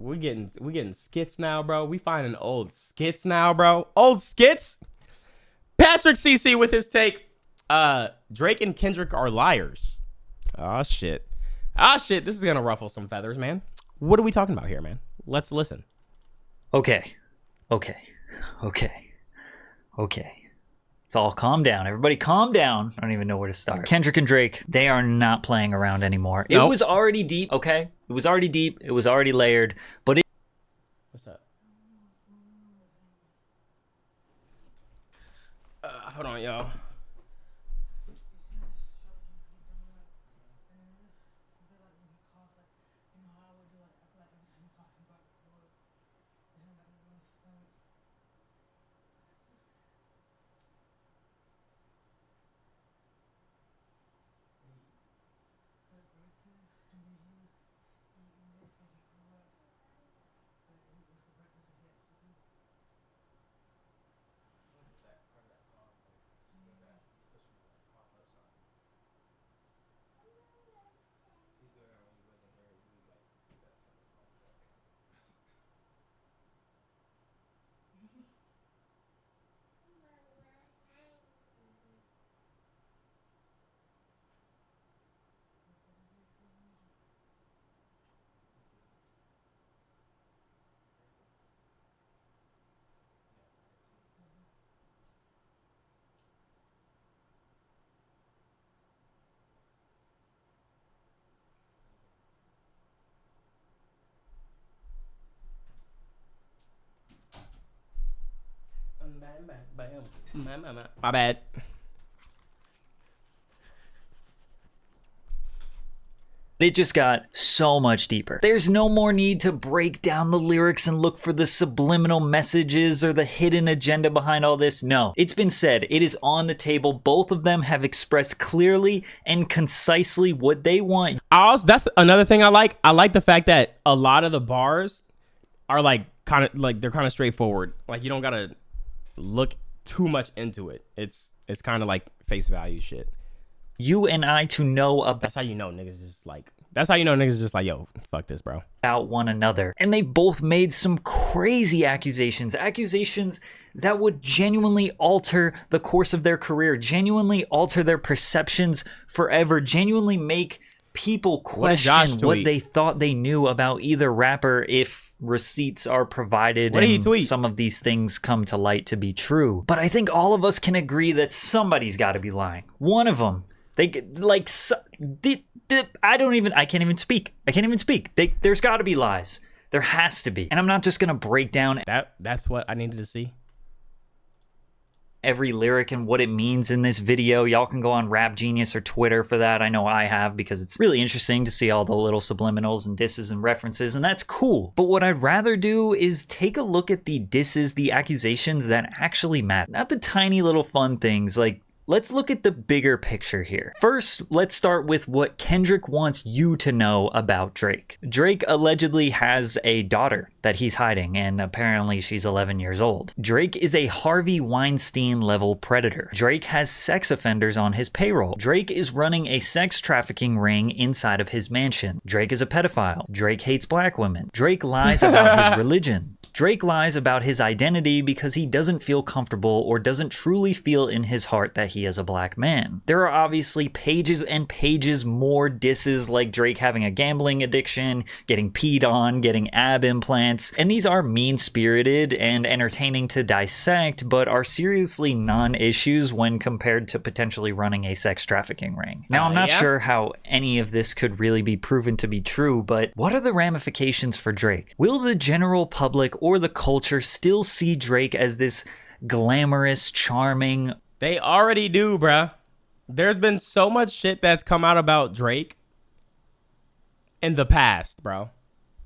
we getting skits now, bro. We finding old skits now, bro. Old skits. Patrick CC with his take. Drake and Kendrick are liars. Oh shit. This is gonna ruffle some feathers, man. What are we talking about here, man? Let's listen. Okay. It's all calm down. Everybody calm down. I don't even know where to start. Kendrick and Drake, they are not playing around anymore. Nope. It was already deep, okay? It was already deep. It was already layered. But it... What's up? Hold on, y'all. My bad. It just got so much deeper. There's no more need to break down the lyrics and look for the subliminal messages or the hidden agenda behind all this. No, it's been said. It is on the table. Both of them have expressed clearly and concisely what they want. That's another thing I like. I like the fact that a lot of the bars are like kind of straightforward. Like you don't gotta look too much into it. It's kind of like face value shit. You and I to know about. That's how you know niggas is like. That's how you know niggas just like, yo, fuck this, bro. About one another. And they both made some crazy accusations. Accusations that would genuinely alter the course of their career, genuinely alter their perceptions forever, genuinely make people question what they thought they knew about either rapper if receipts are provided and some of these things come to light to be true. But I think all of us can agree that somebody's got to be lying. One of them. I can't even speak. There's got to be lies. There has to be. And I'm not just going to break down that's what I needed to see. Every lyric and what it means in this video. Y'all can go on Rap Genius or Twitter for that. I know I have, because it's really interesting to see all the little subliminals and disses and references, and that's cool. But what I'd rather do is take a look at the disses, the accusations that actually matter. Not the tiny little fun things like. Let's look at the bigger picture here. First, let's start with what Kendrick wants you to know about Drake. Drake allegedly has a daughter that he's hiding, and apparently she's 11 years old. Drake is a Harvey Weinstein level predator. Drake has sex offenders on his payroll. Drake is running a sex trafficking ring inside of his mansion. Drake is a pedophile. Drake hates black women. Drake lies about his religion. Drake lies about his identity because he doesn't feel comfortable or doesn't truly feel in his heart that he is a black man. There are obviously pages and pages more disses, like Drake having a gambling addiction, getting peed on, getting ab implants, and these are mean-spirited and entertaining to dissect, but are seriously non-issues when compared to potentially running a sex trafficking ring. Now, I'm not sure how any of this could really be proven to be true, but what are the ramifications for Drake? Will the general public or the culture still see Drake as this glamorous, charming... They already do, bruh. There's been so much shit that's come out about Drake in the past, bro.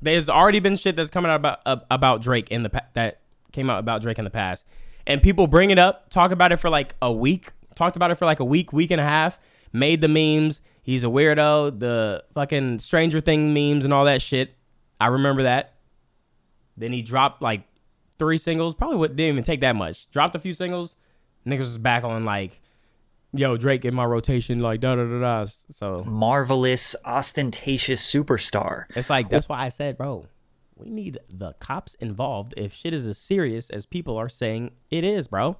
There's already been shit that's coming out about Drake that came out about Drake in the past. And people bring it up, talk about it for like a week, talked about it for like a week and a half, made the memes. He's a weirdo, the fucking Stranger Thing memes and all that shit. I remember that. Then he dropped like 3 singles. Probably didn't even take that much. Dropped a few singles. Niggas was back on like, yo, Drake in my rotation, like da-da-da-da. So marvelous, ostentatious superstar. It's like, that's why I said, bro, We need the cops involved if shit is as serious as people are saying it is, bro.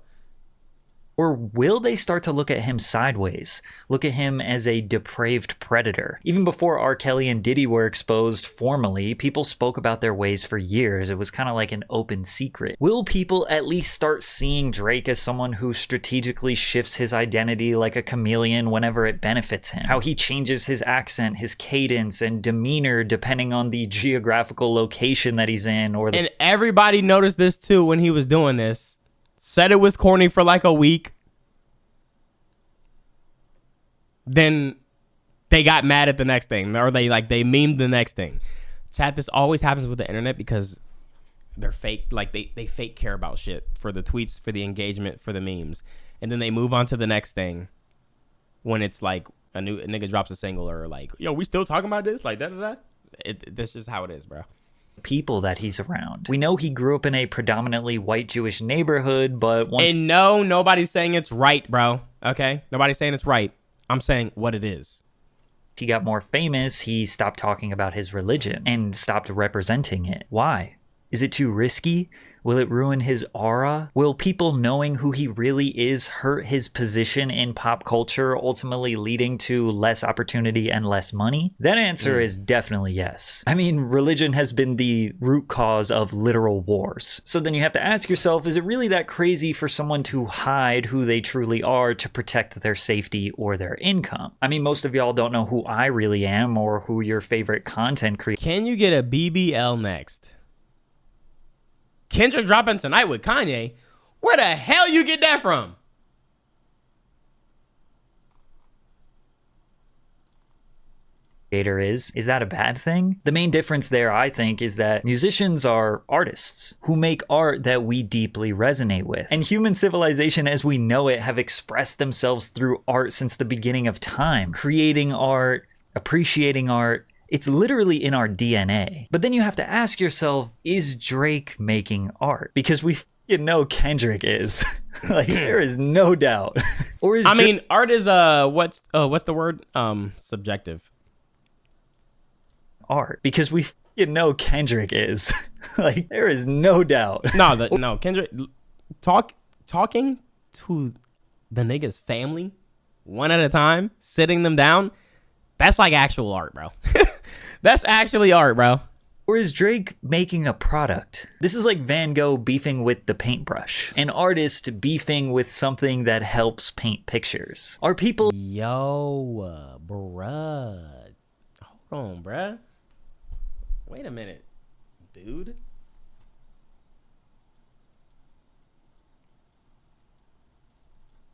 Or will they start to look at him sideways, look at him as a depraved predator? Even before R. Kelly and Diddy were exposed formally, people spoke about their ways for years. It was kind of like an open secret. Will people at least start seeing Drake as someone who strategically shifts his identity like a chameleon whenever it benefits him? How he changes his accent, his cadence, and demeanor depending on the geographical location that he's in, or And everybody noticed this too when he was doing this. Said it was corny for like a week. Then they got mad at the next thing, or they memed the next thing. Chat, this always happens with the internet because they're fake. Like they fake care about shit for the tweets, for the engagement, for the memes. And then they move on to the next thing when it's like a nigga drops a single, or like, yo, we still talking about this? Like, da-da-da. That's just how it is, bro. People that he's around. We know he grew up in a predominantly white Jewish neighborhood, but And no, nobody's saying it's right, bro. Okay? Nobody's saying it's right. I'm saying what it is. He got more famous, he stopped talking about his religion and stopped representing it. Why? Is it too risky? Will it ruin his aura? Will people knowing who he really is hurt his position in pop culture, ultimately leading to less opportunity and less money? That answer is definitely yes. I mean, religion has been the root cause of literal wars. So then you have to ask yourself, is it really that crazy for someone to hide who they truly are to protect their safety or their income? I mean, most of y'all don't know who I really am or who your favorite content creator. Can you get a BBL next? Kendrick dropping tonight with Kanye. Where the hell you get that from? Is that a bad thing? The main difference there, I think, is that musicians are artists who make art that we deeply resonate with. And human civilization as we know it have expressed themselves through art since the beginning of time. Creating art, appreciating art, it's literally in our DNA. But then you have to ask yourself, is Drake making art? Because we know Kendrick is. Like, there is no doubt. Or is art is what's the word? Subjective. Art. Because we know Kendrick is. Like, there is no doubt. No, Kendrick talking to the nigga's family one at a time, sitting them down, that's like actual art, bro. That's actually art, bro. Or is Drake making a product? This is like Van Gogh beefing with the paintbrush. An artist beefing with something that helps paint pictures. Are people... Yo, bruh. Hold on, bruh. Wait a minute, dude.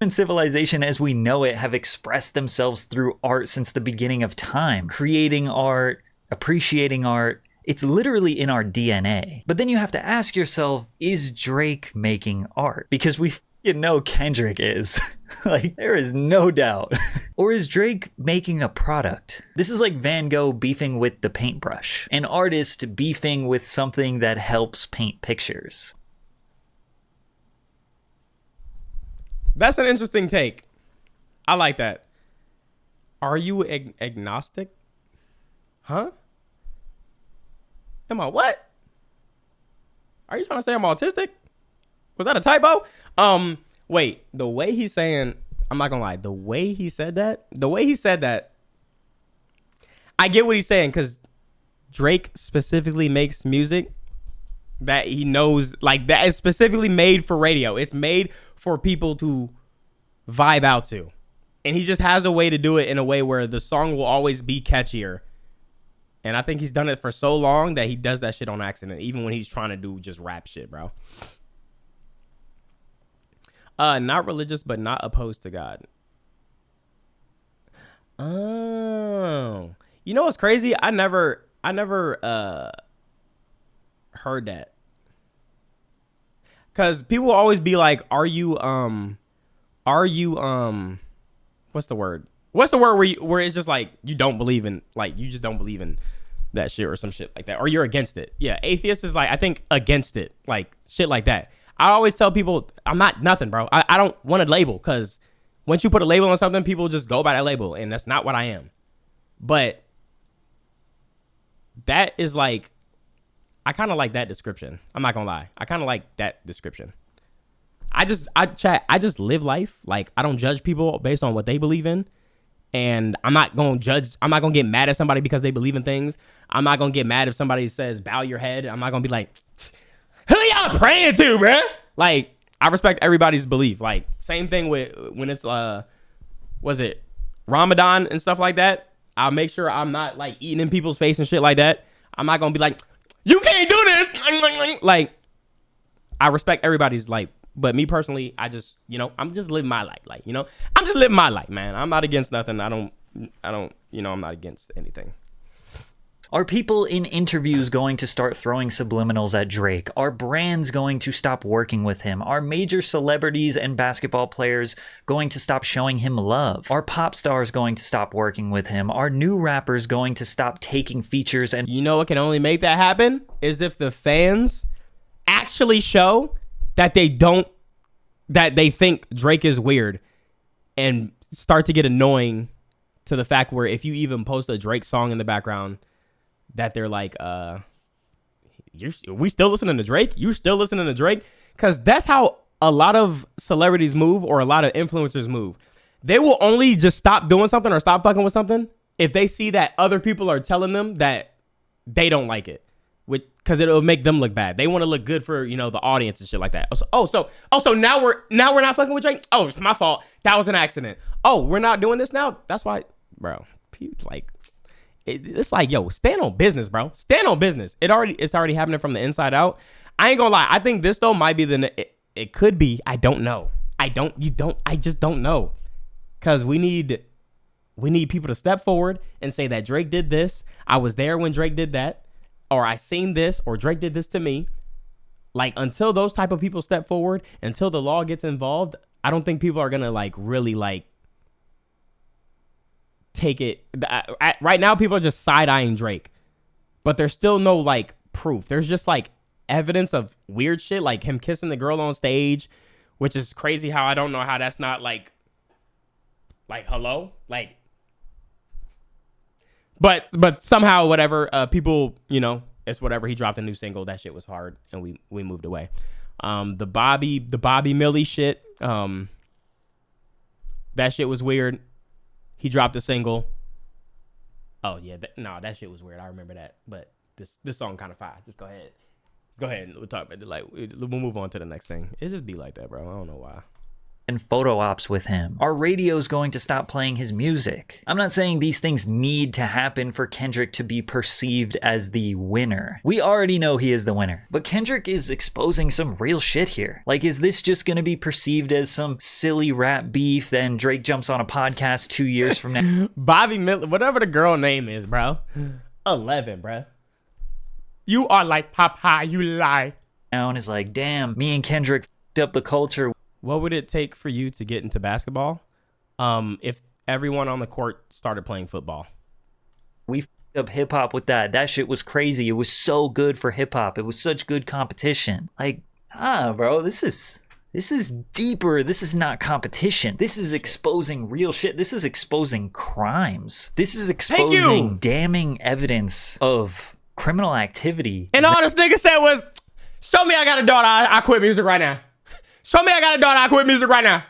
Human civilization as we know it have expressed themselves through art since the beginning of time. Creating art, appreciating art, it's literally in our DNA. But then you have to ask yourself, is Drake making art? Because we know Kendrick is. Like, there is no doubt. Or is Drake making a product? This is like Van Gogh beefing with the paintbrush. An artist beefing with something that helps paint pictures. That's an interesting take. I like that. Are you agnostic? Huh? Am I what? Are you trying to say I'm autistic? Was that a typo? Wait, the way he's saying, I'm not gonna lie, the way he said that, I get what he's saying, because Drake specifically makes music that he knows, like, that is specifically made for radio. It's made for people to vibe out to. And he just has a way to do it in a way where the song will always be catchier. And I think he's done it for so long that he does that shit on accident, even when he's trying to do just rap shit, bro. Not religious, but not opposed to God. Oh. You know what's crazy? I never heard that. Cause people always be like, are you what's the word? What's the word where it's just like you don't believe in, like, you just don't believe in that shit or some shit like that, or you're against it. Yeah, atheist is like, I think, against it, like shit like that. I always tell people I'm not nothing, bro. I don't want a label, because once you put a label on something, people just go by that label, and that's not what I am. But that is like, I kind of like that description. I'm not gonna lie. I kind of like that description. I just live life. Like, I don't judge people based on what they believe in. And I'm not going to judge. I'm not going to get mad at somebody because they believe in things. I'm not going to get mad if somebody says, bow your head. I'm not going to be like, who y'all praying to, bruh? Like, I respect everybody's belief. Like, same thing with when it's, was it Ramadan and stuff like that? I'll make sure I'm not, like, eating in people's face and shit like that. I'm not going to be like, you can't do this. Like, I respect everybody's, like, but me personally, I just, I'm just living my life. Like, I'm just living my life, man. I'm not against nothing. I don't, I'm not against anything. Are people in interviews going to start throwing subliminals at Drake? Are brands going to stop working with him? Are major celebrities and basketball players going to stop showing him love? Are pop stars going to stop working with him? Are new rappers going to stop taking features? And what can only make that happen is if the fans actually show that they think Drake is weird and start to get annoying to the fact where if you even post a Drake song in the background, that they're like, we still listening to Drake? You still listening to Drake? Because that's how a lot of celebrities move, or a lot of influencers move. They will only just stop doing something or stop fucking with something if they see that other people are telling them that they don't like it. Because it'll make them look bad. They want to look good for, the audience and shit like that. So now we're not fucking with Drake? Oh, it's my fault. That was an accident. Oh, we're not doing this now? That's why, bro. It's like, yo, stand on business, bro. Stand on business. It's already happening from the inside out. I ain't gonna lie. I think this though might be it could be. I don't know. I just don't know. Cause we need people to step forward and say that Drake did this. I was there when Drake did that. Or I seen this, or Drake did this to me. Like, until those type of people step forward, until the law gets involved, I don't think people are gonna really take it. Right now, people are just side-eyeing Drake, but there's still no proof. There's just evidence of weird shit, like him kissing the girl on stage, which is crazy. How I don't know how that's not like hello, But somehow, whatever, people, it's whatever. He dropped a new single. That shit was hard, and we moved away. The Bobby Millie shit, that shit was weird. He dropped a single. Oh yeah, that shit was weird. I remember that. But this song kind of fire. Just go ahead. And we'll talk about it. We'll move on to the next thing. It just be like that, bro. I don't know why. And photo ops with him? Are radios going to stop playing his music? I'm not saying these things need to happen for Kendrick to be perceived as the winner. We already know he is the winner, but Kendrick is exposing some real shit here. Like, is this just going to be perceived as some silly rap beef, then Drake jumps on a podcast 2 years from now? Bobby Miller, whatever the girl name is, bro. 11, bro. You are like Papa, you lie. Now and is like, damn, me and Kendrick f***ed up the culture. What would it take for you to get into basketball if everyone on the court started playing football? We f***ed up hip-hop with that. That shit was crazy. It was so good for hip-hop. It was such good competition. Like, bro, this is deeper. This is not competition. This is exposing real shit. This is exposing crimes. This is exposing damning evidence of criminal activity. And all this nigga said was, show me I got a daughter, I quit music right now. Show me I got a daughter, I quit music right now.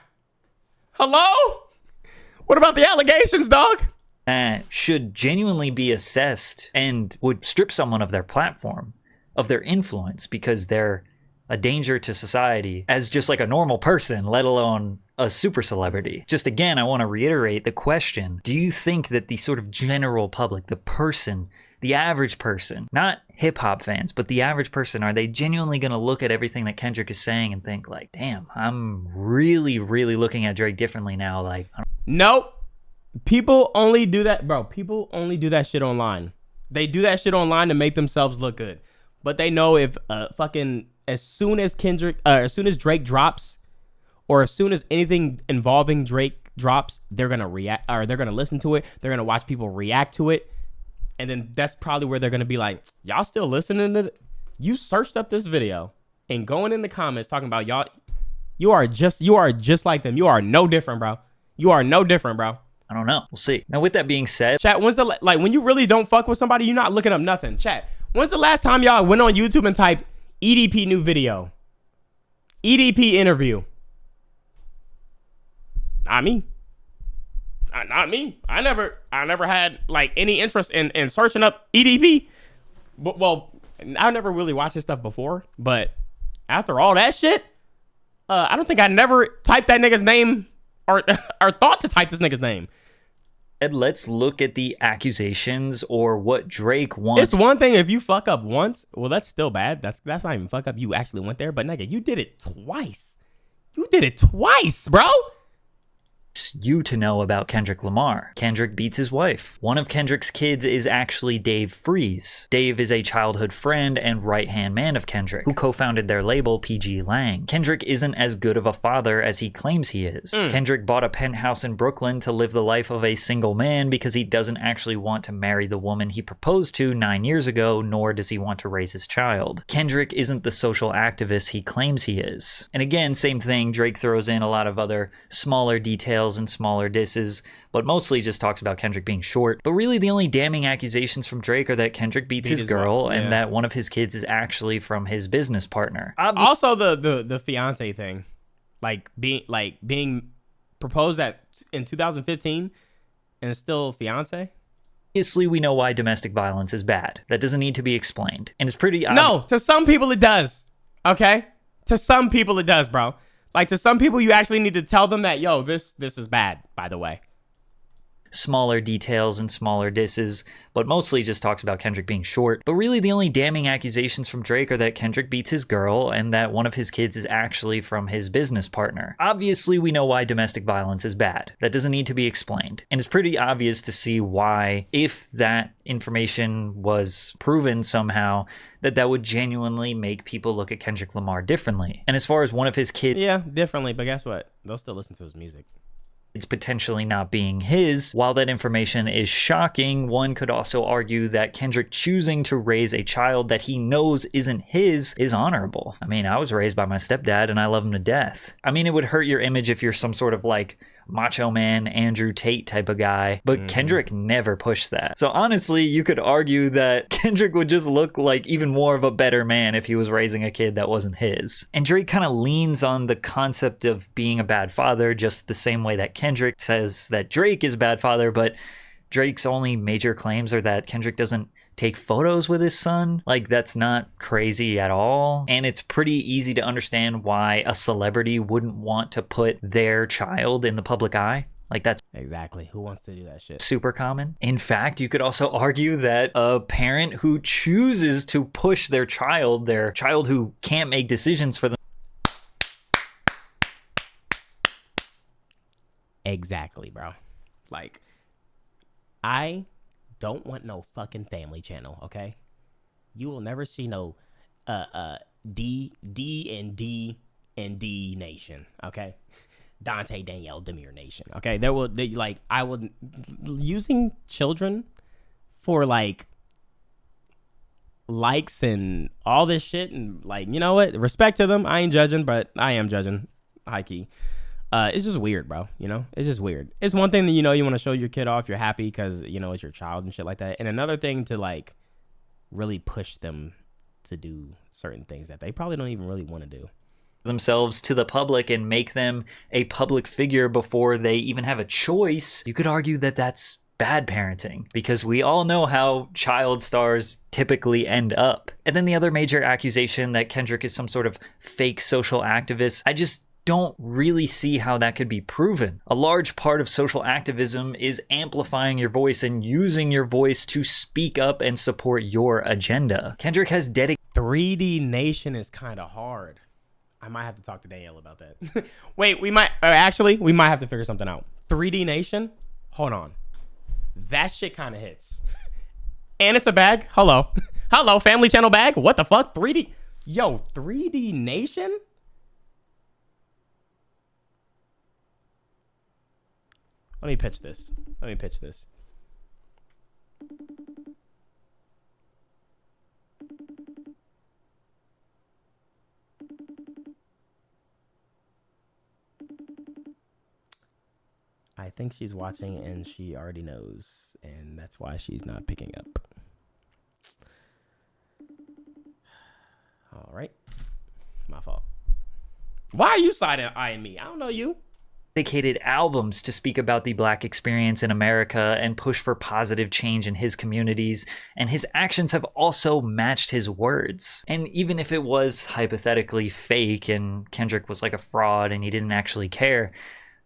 Hello? What about the allegations, dog? Should genuinely be assessed and would strip someone of their platform, of their influence, because they're a danger to society as just like a normal person, let alone a super celebrity. Just again, I want to reiterate the question. Do you think that the sort of general public, the person, the average person, not hip-hop fans, but the average person, are they genuinely going to look at everything that Kendrick is saying and think like, damn, I'm really, really looking at Drake differently now? Like, nope. People only do that, bro. People only do that shit online. They do that shit online to make themselves look good. But they know if as soon as Drake drops, or as soon as anything involving Drake drops, they're going to react, or they're going to listen to it. They're going to watch people react to it. And then that's probably where they're going to be like, y'all still listening to it? You searched up this video and going in the comments talking about y'all. You are just like them. You are no different, bro. You are no different, bro. I don't know. We'll see. Now, with that being said, chat, when you really don't fuck with somebody, you're not looking up nothing. Chat, When's the last time y'all went on YouTube and typed EDP new video? EDP interview. Not me. Not me. I never had like any interest in searching up EDP. But, well, I never really watched his stuff before, but after all that shit, I don't think I never typed that nigga's name or thought to type this nigga's name. And let's look at the accusations or what Drake wants. It's one thing if you fuck up once. Well, that's still bad. That's not even fuck up. You actually went there, but nigga, you did it twice. You did it twice, bro. You to know about Kendrick Lamar. Kendrick beats his wife. One of Kendrick's kids is actually Dave Freeze. Dave is a childhood friend and right-hand man of Kendrick, who co-founded their label PG Lang. Kendrick isn't as good of a father as he claims he is. Kendrick bought a penthouse in Brooklyn to live the life of a single man because he doesn't actually want to marry the woman he proposed to 9 years ago, nor does he want to raise his child. Kendrick isn't the social activist he claims he is. And again, same thing, Drake throws in a lot of other smaller details and smaller disses, but mostly just talks about Kendrick being short. But really the only damning accusations from Drake are that Kendrick beats his girl and that one of his kids is actually from his business partner. Also the fiance thing, like being proposed in 2015 and still fiance. Obviously, we know why domestic violence is bad. That doesn't need to be explained. And it's pretty... No, to some people it does. Okay? To some people it does, bro. Like, to some people, you actually need to tell them that, yo, this is bad, by the way. Smaller details and smaller disses, but mostly just talks about Kendrick being short. But really the only damning accusations from Drake are that Kendrick beats his girl and that one of his kids is actually from his business partner. Obviously, we know why domestic violence is bad. That doesn't need to be explained. And it's pretty obvious to see why, if that information was proven somehow, that would genuinely make people look at Kendrick Lamar differently. And as far as one of his kids... Yeah, differently, but guess what? They'll still listen to his music. It's potentially not being his. While that information is shocking, one could also argue that Kendrick choosing to raise a child that he knows isn't his is honorable. I mean, I was raised by my stepdad and I love him to death. I mean, it would hurt your image if you're some sort of like macho man Andrew Tate type of guy, but Kendrick never pushed that. So honestly, you could argue that Kendrick would just look like even more of a better man if he was raising a kid that wasn't his. And Drake kind of leans on the concept of being a bad father just the same way that Kendrick says that Drake is a bad father, but Drake's only major claims are that Kendrick doesn't take photos with his son. Like, that's not crazy at all. And it's pretty easy to understand why a celebrity wouldn't want to put their child in the public eye. Like, that's exactly who wants to do that shit. Super common. In fact, you could also argue that a parent who chooses to push their child who can't make decisions for them. Exactly, bro. Like, I don't want no fucking Family Channel, okay? You will never see no D and D Nation, okay? Dante, Danielle, Demir Nation, okay? I would using children for like likes and all this shit, and like, you know what? Respect to them. I ain't judging, but I am judging, high key. It's just weird, bro. You know, it's just weird. It's one thing that, you know, you want to show your kid off. You're happy because, you know, it's your child and shit like that. And another thing to like really push them to do certain things that they probably don't even really want to do. Themselves to the public and make them a public figure before they even have a choice. You could argue that that's bad parenting because we all know how child stars typically end up. And then the other major accusation that Kendrick is some sort of fake social activist, I just don't really see how that could be proven. A large part of social activism is amplifying your voice and using your voice to speak up and support your agenda. Kendrick has dedicated 3D Nation is kind of hard. I might have to talk to Danielle about that. Wait, we might have to figure something out. 3D Nation? Hold on. That shit kind of hits. And it's a bag? Hello. Hello, Family Channel bag? What the fuck? 3D? Yo, 3D Nation? Let me pitch this. I think she's watching and she already knows, and that's why she's not picking up. fault, right? My fault. Why are you side-eyeing me? I don't know you. Dedicated albums to speak about the Black experience in America and push for positive change in his communities, and his actions have also matched his words. And even if it was hypothetically fake and Kendrick was like a fraud and he didn't actually care,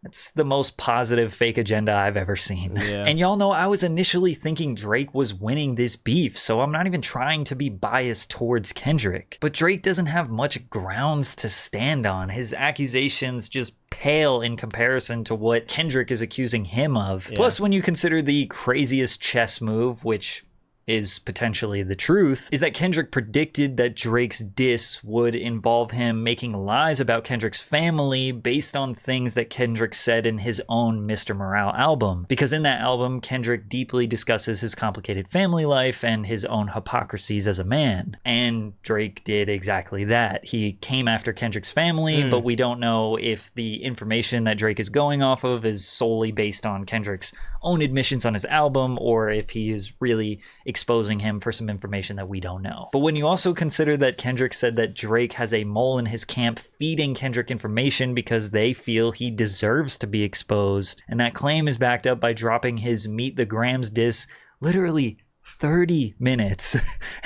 it's the most positive fake agenda I've ever seen. Yeah. And y'all know I was initially thinking Drake was winning this beef, so I'm not even trying to be biased towards Kendrick. But Drake doesn't have much grounds to stand on. His accusations just pale in comparison to what Kendrick is accusing him of. Yeah. Plus, when you consider the craziest chess move, which is potentially the truth, is that Kendrick predicted that Drake's diss would involve him making lies about Kendrick's family based on things that Kendrick said in his own Mr. Morale album. Because in that album, Kendrick deeply discusses his complicated family life and his own hypocrisies as a man. And Drake did exactly that. He came after Kendrick's family, but we don't know if the information that Drake is going off of is solely based on Kendrick's own admissions on his album, or if he is really exposing him for some information that we don't know. But when you also consider that Kendrick said that Drake has a mole in his camp feeding Kendrick information because they feel he deserves to be exposed, and that claim is backed up by dropping his Meet the Grams diss literally 30 minutes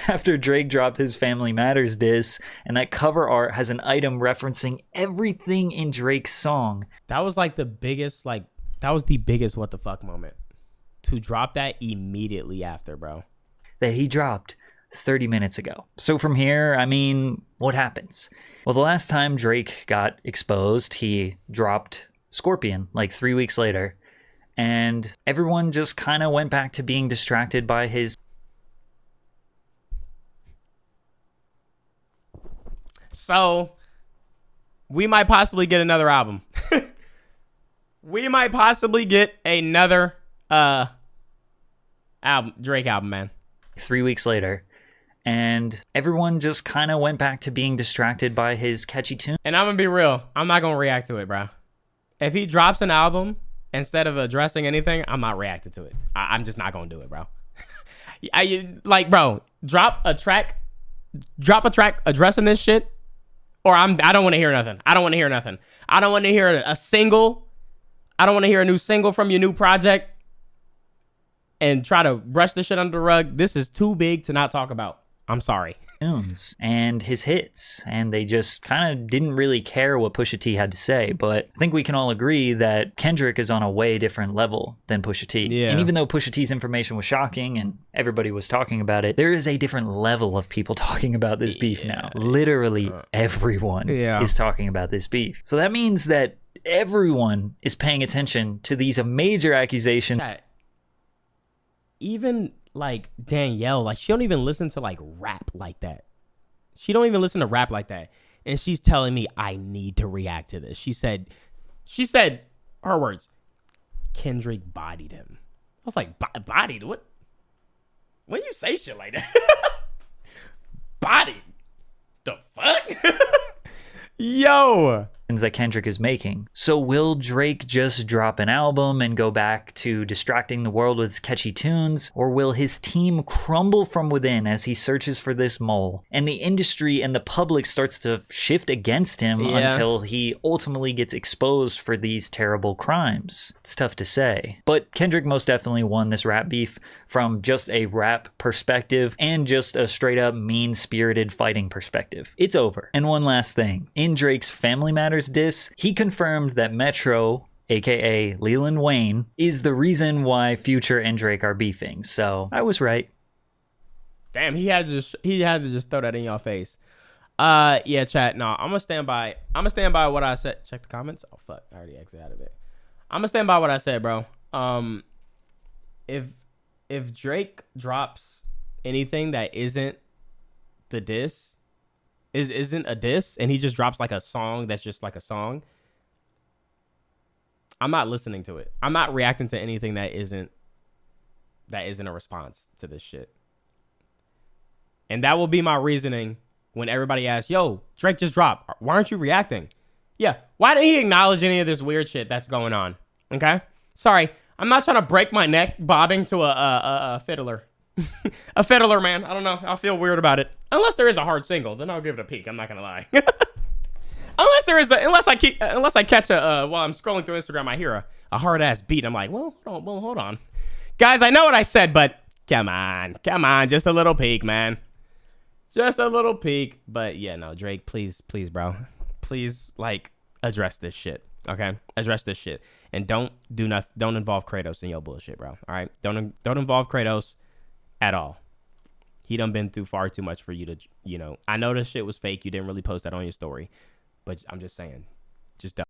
after Drake dropped his Family Matters diss, and that cover art has an item referencing everything in Drake's song. That was like the biggest, that was the biggest what the fuck moment. To drop that immediately after, bro. That he dropped 30 minutes ago. So from here, I mean, what happens? Well, the last time Drake got exposed, he dropped Scorpion like 3 weeks later, and everyone just kind of went back to being distracted by his... So, we might possibly get another album. We might possibly get another Drake album, man. 3 weeks later, and everyone just kind of went back to being distracted by his catchy tune. And I'm gonna be real, I'm not gonna react to it, bro. If he drops an album instead of addressing anything, I'm not reacting to it. I'm just not gonna do it, bro. Bro, drop a track addressing this shit, or I don't want to hear nothing. I don't want to hear nothing. I don't want to hear a single. I don't want to hear a new single from your new project and try to brush this shit under the rug. This is too big to not talk about. I'm sorry. Tunes and his hits, and they just kind of didn't really care what Pusha T had to say. But I think we can all agree that Kendrick is on a way different level than Pusha T. Yeah. And even though Pusha T's information was shocking and everybody was talking about it, there is a different level of people talking about this beef now. Literally everyone is talking about this beef. So that means that everyone is paying attention to these major accusations. Even like Danielle, like she don't even listen to like rap like that. She don't even listen to rap like that. And she's telling me I need to react to this. She said her words, Kendrick bodied him. I was like, bodied? What? When you say shit like that? Bodied? The fuck? Yo. That Kendrick is making. So will Drake just drop an album and go back to distracting the world with catchy tunes, or will his team crumble from within as he searches for this mole, and the industry and the public starts to shift against him until he ultimately gets exposed for these terrible crimes? It's tough to say. But Kendrick most definitely won this rap beef from just a rap perspective and just a straight up mean-spirited fighting perspective. It's over. And one last thing. In Drake's Family Matters diss, he confirmed that Metro, aka Leland Wayne, is the reason why Future and Drake are beefing. So I was right. Damn, he had to just throw that in your face. Yeah, chat. No, I'm gonna stand by what I said. Check the comments. Oh fuck, I already exited out of it. I'm gonna stand by what I said, bro. If Drake drops anything that isn't the diss, isn't a diss, and he just drops like a song that's just like a song, I'm not listening to it. I'm not reacting to anything that isn't a response to this shit. And that will be my reasoning when everybody asks, yo, Drake just dropped. Why aren't you reacting? Yeah, why didn't he acknowledge any of this weird shit that's going on? Okay? Sorry, I'm not trying to break my neck bobbing to a fiddler. A fiddler, man. I don't know. I'll feel weird about it. Unless there is a hard single, then I'll give it a peek. I'm not gonna lie. Unless I catch a while I'm scrolling through Instagram, I hear a hard ass beat. I'm like, well, hold on, guys. I know what I said, but come on, just a little peek, man. Just a little peek. But yeah, no, Drake, please, bro, please, like, address this shit. Okay, address this shit, and don't involve Kratos in your bullshit, bro. All right, don't involve Kratos at all. He done been through far too much for you to, I know this shit was fake. You didn't really post that on your story, but I'm just saying, just don't.